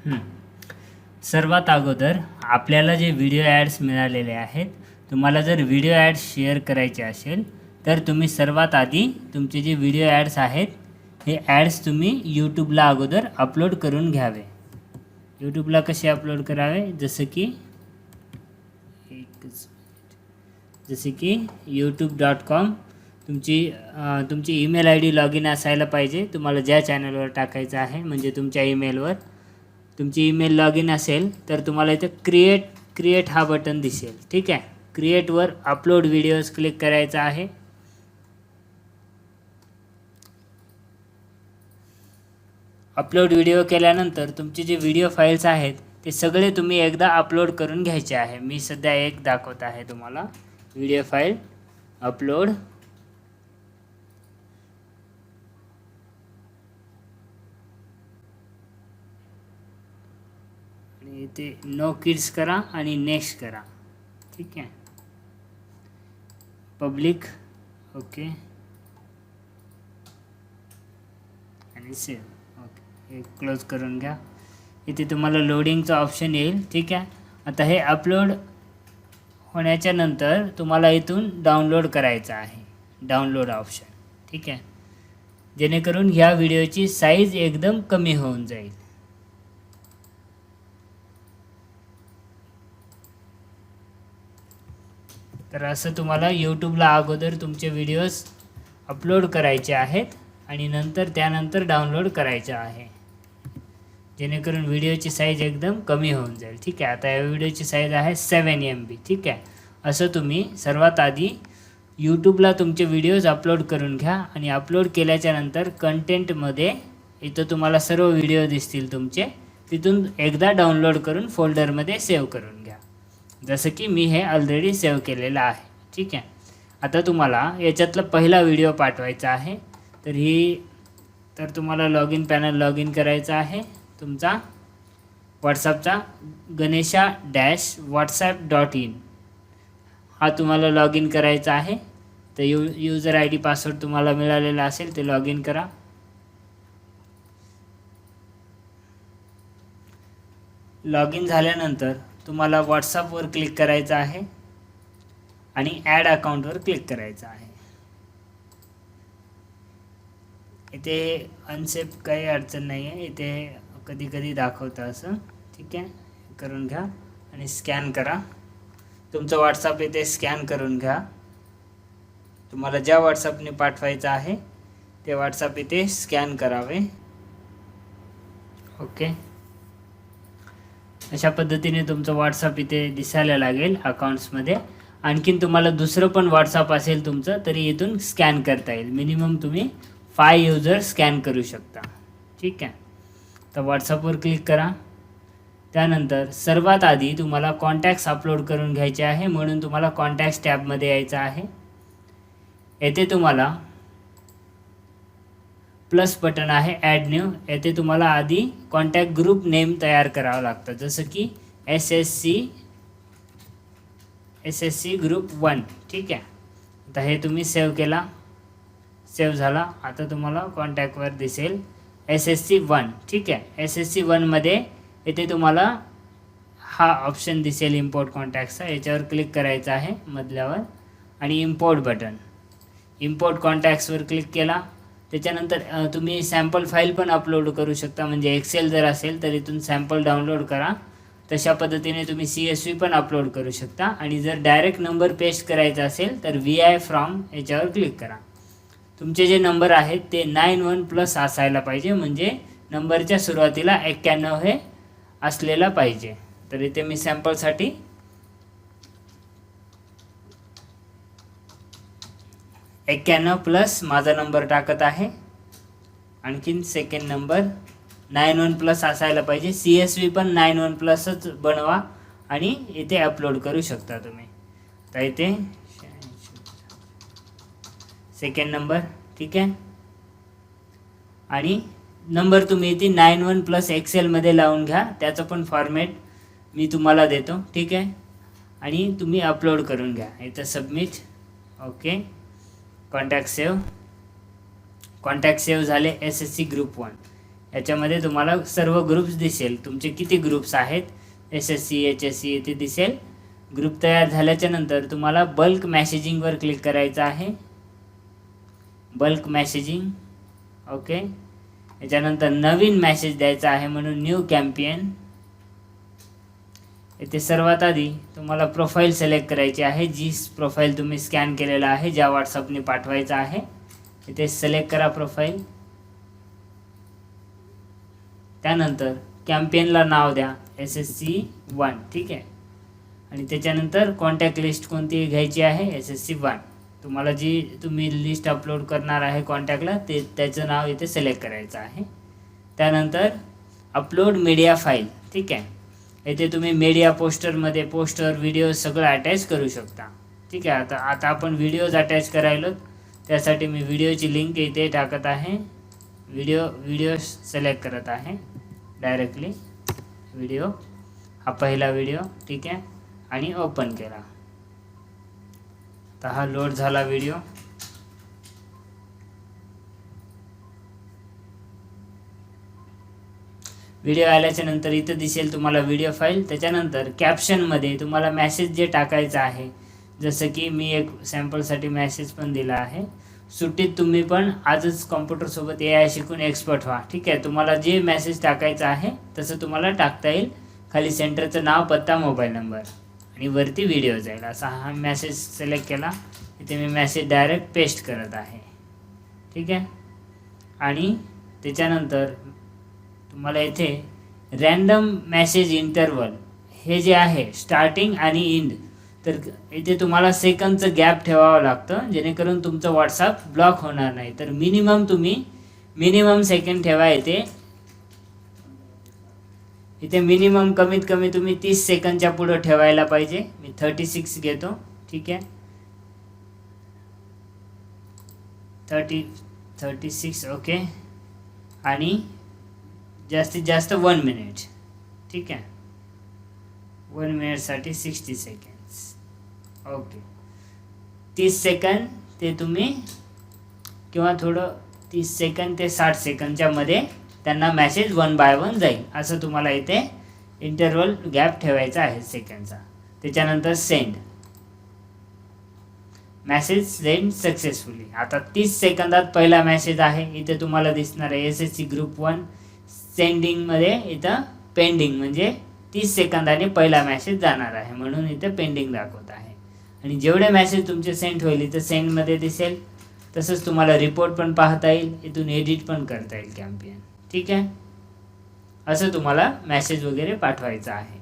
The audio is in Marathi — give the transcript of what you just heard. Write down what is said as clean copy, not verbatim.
हं. सर्वात अगोदर आपल्याला जे व्हिडिओ ॲड्स मिळालेले आहेत, तुम्हाला जर व्हिडिओ ॲड्स शेअर करायचे असेल तर तुम्ही सर्वात आधी तुमचे जे व्हिडिओ ॲड्स आहेत हे ॲड्स तुम्ही यूट्यूबला अगोदर अपलोड करून घ्यावे. यूट्यूबला कसे अपलोड करावे, जसे की youtube.com तुमची email I D log in असायला पाहिजे. तुम्हाला ज्या चॅनलवर टाकायचं आहे म्हणजे तुमच्या ईमेलवर तुमची ईमेल लॉग इन असेल तर तुम्हाला इथे क्रिएट हा बटन दिसेल. ठीक आहे, क्रिएटवर अपलोड व्हिडिओज क्लिक करायचं आहे. अपलोड व्हिडिओ केल्यानंतर तुमचे जे व्हिडिओ फाईल्स आहेत ते सगळे तुम्ही एकदा अपलोड करून घ्यायचे आहे. मी सध्या एक दाखवत आहे तुम्हाला. व्हिडिओ फाईल अपलोड, आणि इथे नो किड्स करा आणि नेक्स्ट करा. ठीक आहे, पब्लिक, ओके, आणि सेव्ह. ओके, हे क्लोज करून घ्या. इथे तुम्हाला लोडिंगचा ऑप्शन येईल. ठीक आहे, आता हे अपलोड होण्याच्या नंतर तुम्हाला इथून डाउनलोड करायचं आहे, डाउनलोड ऑप्शन. ठीक आहे, जेणेकरून ह्या व्हिडिओची साईज एकदम कमी होऊन जाईल. तर असं तुम्हाला यूट्यूबला अगोदर तुमचे व्हिडिओज अपलोड करायचे आहेत आणि त्यानंतर डाउनलोड करायचे आहे, जेणेकरून व्हिडिओची साईज एकदम कमी होऊन जाईल. ठीक आहे, आता या व्हिडिओची साईज आहे 7 MB. ठीक आहे, असं तुम्ही सर्वात आधी यूट्यूबला तुमचे व्हिडिओज अपलोड करून घ्या आणि अपलोड केल्याच्या नंतर कंटेंटमध्ये इथं तुम्हाला सर्व व्हिडिओ दिसतील तुमचे, तिथून एकदा डाउनलोड करून फोल्डरमध्ये सेव्ह करून घ्या, जसं की मी हे ऑलरेडी सेव्ह केलेलं आहे. ठीक आहे, आता तुम्हाला याच्यातला पहिला व्हिडिओ पाठवायचा आहे. तर तुम्हाला लॉग इन करायचं आहे तुमचा व्हॉट्सअपचा ganesha-whatsapp.in हा तुम्हाला लॉग इन करायचा आहे. तर यूजर आय डी पासवर्ड तुम्हाला मिळालेला असेल ते लॉग इन करा. लॉग इन झाल्यानंतर तुम्हाला व्हॉट्सअपवर क्लिक करायचं आहे आणि ॲड अकाउंटवर क्लिक करायचं आहे. इथे अनसेफ काही अडचण नाही आहे, इथे कधी कधी दाखवतं असं. ठीक आहे, करून घ्या आणि स्कॅन करा. तुमचं व्हॉट्सअप इथे स्कॅन करून घ्या. तुम्हाला ज्या व्हॉट्सअपने पाठवायचं आहे ते व्हॉट्सअप इथे स्कॅन करावे. ओके, अशा पद्धतीने तुमचं व्हॉट्सअप इथे दिसायला लागेल अकाउंट्समध्ये. आणखीन तुम्हाला दुसरं पण व्हॉट्सअप असेल तुमचं तरी इथून स्कॅन करता येईल. मिनिमम तुम्ही 5 युजर स्कॅन करू शकता. ठीक आहे, तर व्हॉट्सअपवर क्लिक करा. त्यानंतर सर्वात आधी तुम्हाला कॉन्टॅक्ट्स अपलोड करून घ्यायचे आहे, म्हणून तुम्हाला कॉन्टॅक्ट्स टॅबमध्ये यायचं आहे. येथे तुम्हाला प्लस बटन आहे ॲड न्यू. येथे तुम्हाला आधी कॉन्टॅक्ट ग्रुप नेम तयार करावं लागतं, जसं की SSC ग्रुप 1. ठीक आहे, आता हे तुम्ही सेव्ह केला, सेव्ह झाला. आता तुम्हाला कॉन्टॅक्टवर दिसेल SSC 1. ठीक आहे, SSC 1मध्ये इथे तुम्हाला हा ऑप्शन दिसेल इम्पोर्ट कॉन्टॅक्टचा. याच्यावर क्लिक करायचं आहे मधल्यावर आणि इम्पोर्ट बटन. इम्पोर्ट कॉन्टॅक्ट्सवर क्लिक केला. त्याच्यानंतर तुम्ही सॅम्पल फाईल पण अपलोड करू शकता, म्हणजे एक्सेल जर असेल तर इथून सॅम्पल डाउनलोड करा. तशा पद्धतीने तुम्ही CSV पण अपलोड करू शकता. आणि जर डायरेक्ट नंबर पेस्ट करायचा असेल तर VI फ्रॉम याच्यावर क्लिक करा. तुमचे जे नंबर आहेत ते 91+ असायला पाहिजे, म्हणजे नंबरच्या सुरुवातीला 91 हे असलेला पाहिजे. तर इथे मी सॅम्पलसाठी 91+ माझा नंबर टाकत आहे. आणखीन सेकंड नंबर 91+ असायला पाहिजे. CSV पण 91+च बनवा आणि इथे अपलोड करू शकता तुम्ही. तर इथे सेकंड नंबर. ठीक आहे, आणि नंबर तुम्ही इथे 91+ एक्सेलमध्ये लावून घ्या. त्याचं पण फॉर्मॅट मी तुम्हाला देतो. ठीक आहे, आणि तुम्ही अपलोड करून घ्या. इथं सबमिट. ओके, कॉन्टॅक्ट सेव्ह झाले SSC ग्रुप 1. याच्यामध्ये तुम्हाला सर्व ग्रुप्स दिसेल, तुमचे किती ग्रुप्स आहेत, SSC HSC ते दिसेल. ग्रुप तयार झाल्याच्या नंतर तुम्हाला बल्क मेसेजिंगवर क्लिक करायचं आहे. Bulk messaging, okay. याच्यानंतर नवीन मेसेज द्यायचा आहे म्हणून न्यू कॅम्पेन. इथे सर्वात आधी तुम्हाला प्रोफाईल सिलेक्ट करायची आहे, जी प्रोफाईल तुम्ही स्कॅन केलेला आहे, ज्या व्हॉट्सअपने पाठवायचा आहे. इथे सिलेक्ट करा प्रोफाईल. त्यानंतर कॅम्पेनला नाव द्या SSC1, ठीक आहे. आणि त्याच्यानंतर कॉन्टॅक्ट लिस्ट कोणती घ्यायची आहे, SSC1. तुम्हाला जी तुम्ही लिस्ट अपलोड करणार आहे कॉन्टॅक्टला ते त्याचं नाव इथे सिलेक्ट करायचं आहे. त्यानंतर अपलोड मीडिया फाईल, ठीक आहे. इथे तुम्ही मीडिया पोस्टरमध्ये पोस्टर व्हिडिओ सगळं अटॅच करू शकता, ठीक आहे. आता आपण व्हिडिओज अटॅच करायलो, त्यासाठी मी व्हिडिओची लिंक इथे टाकत आहे. व्हिडिओ सिलेक्ट करत आहे डायरेक्टली. व्हिडिओ हा पहिला व्हिडिओ, ठीक आहे. आणि ओपन केला. तर हा लोड झाला व्हिडिओ. व्हिडिओ आल्याच्या नंतर इथं दिसेल तुम्हाला व्हिडिओ फाईल. त्याच्यानंतर कॅप्शनमध्ये तुम्हाला मेसेज जे टाकायचा आहे, जसं की मी एक सॅम्पलसाठी मेसेज पण दिला आहे, सुट्टीत तुम्ही पण आजच कॉम्प्युटरसोबत AI शिकून एक्सपर्ट व्हा, ठीक आहे. तुम्हाला जे मेसेज टाकायचं आहे तसं तुम्हाला टाकता येईल. खाली सेंटरचं नाव, पत्ता, मोबाईल नंबर आणि वरती व्हिडिओ जाईल. असा हा मेसेज सिलेक्ट केला. इथे मी मेसेज डायरेक्ट पेस्ट करत आहे, ठीक आहे. आणि त्याच्यानंतर तुम्हाला इथे रॅन्डम मेसेज इंटरवल हे जे आहे स्टार्टिंग आणि एंड, तर इथे तुम्हाला सेकंदचं गॅप ठेवावं लागतं, जेणेकरून तुमचं व्हॉट्सअप ब्लॉक होणार नाही. तर मिनिमम सेकंड ठेवा. इथे मिनिमम कमीत कमी तुम्ही 30 सेकंदच्या पुढं ठेवायला पाहिजे. मी 36 घेतो, ठीक आहे. 36, ओके. आणि जास्तीत जास्त 1 मिनिट, ठीक आहे. 1 मिनिटसाठी 60 सेकंड्स, ओके. 30 सेकंद ते तुम्ही किंवा थोडं 30 सेकंद ते 60 सेकंदच्या मध्ये त्यांना मेसेज 1 बाय 1 जाईल. असं तुम्हाला इथे इंटरवल गॅप ठेवायचा आहे सेकंडचा. त्याच्यानंतर सेंड, मेसेज सेंड सक्सेसफुली. आता 30 सेकंदात पहिला मेसेज आहे, इथे तुम्हाला दिसणार आहे SSC ग्रुप 1 सेंडिंगमध्ये. इथं पेंडिंग म्हणजे 30 सेकंदाने पहिला मेसेज जाणार आहे, म्हणून इथं पेंडिंग दाखवत आहे. आणि जेवढे मेसेज तुमचे सेंड होईल इथं सेंडमध्ये दिसेल. तसंच तुम्हाला रिपोर्ट पण पाहता येईल, इथून एडिट पण करता येईल कॅम्पेन, ठीक आहे. असं तुम्हाला मेसेज वगैरे पाठवायचा आहे.